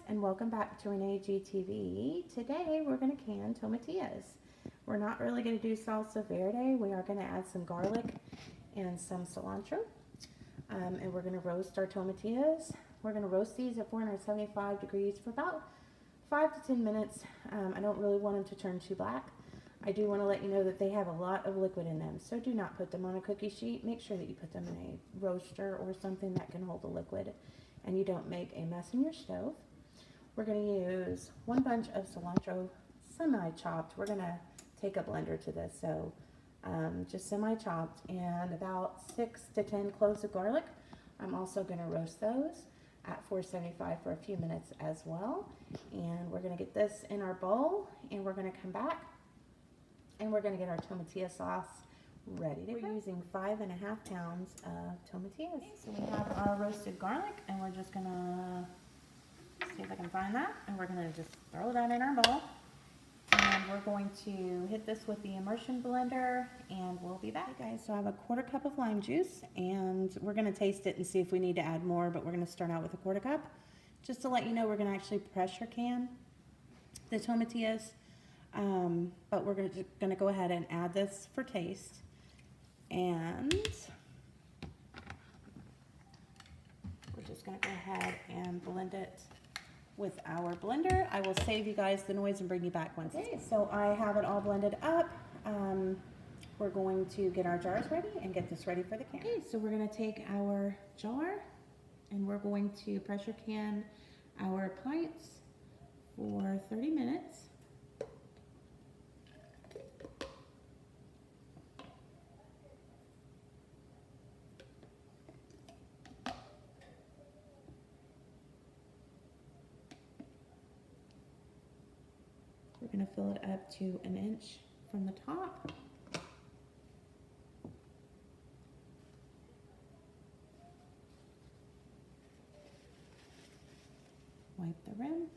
and welcome back to RGTV. Today we're going to can tomatillas. We're not really going to do salsa verde. We are going to add some garlic and some cilantro. And we're going to roast our tomatillas. We're going to roast these at 475 degrees for about 5 to 10 minutes. I don't really want them to turn too black. I do want to let you know that they have a lot of liquid in them, so do not put them on a cookie sheet. Make sure that you put them in a roaster or something that can hold the liquid and you don't make a mess in your stove. We're going to use 1 bunch of cilantro semi-chopped. We're going to take a blender to this, so just semi-chopped, and about 6 to 10 cloves of garlic. I'm also going to roast those at 475 for a few minutes as well. And we're going to get this in our bowl, and we're going to come back and we're going to get our tomatilla sauce ready to go. We're using 5.5 pounds of tomatillas. Okay, so we have our roasted garlic, and we're just going to see if I can find that, and we're going to just throw that in our bowl. And we're going to hit this with the immersion blender, and we'll be back. Okay, guys, so I have a 1/4 cup of lime juice, and we're going to taste it and see if we need to add more, but we're going to start out with a 1/4 cup. Just to let you know, we're going to actually pressure can the tomatillas, but we're going to go ahead and add this for taste. And we're just going to go ahead and blend it with our blender. I will save you guys the noise and bring you back once. Okay, so I have it all blended up. We're going to get our jars ready and get this ready for the can. Okay, so we're going to take our jar and we're going to pressure can our pints for 30 minutes. We're going to fill it up to 1 inch from the top. Wipe the rim.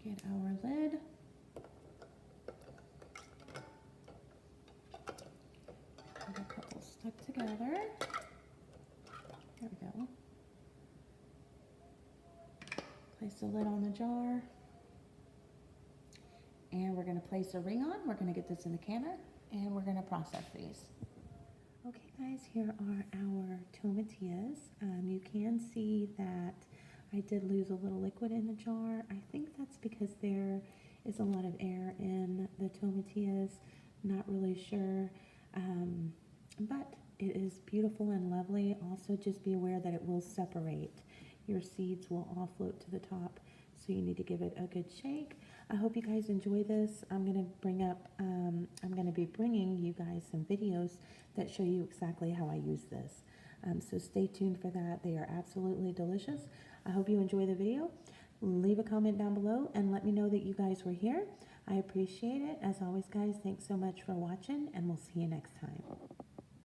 Get our lid. Get a couple stuck together. There we go. Place the lid on the jar. And we're going to place a ring on. We're going to get this in the canner, and we're going to process these. Okay guys, here are our tomatillas. You can see that I did lose a little liquid in the jar. I think that's because there is a lot of air in the tomatillas. Not really sure, but it is beautiful and lovely. Also, just be aware that it will separate. Your seeds will all float to the top, so you need to give it a good shake. I hope you guys enjoy this. I'm going to be bringing you guys some videos that show you exactly how I use this. So stay tuned for that. They are absolutely delicious. I hope you enjoy the video. Leave a comment down below and let me know that you guys were here. I appreciate it. As always, guys, thanks so much for watching, and we'll see you next time.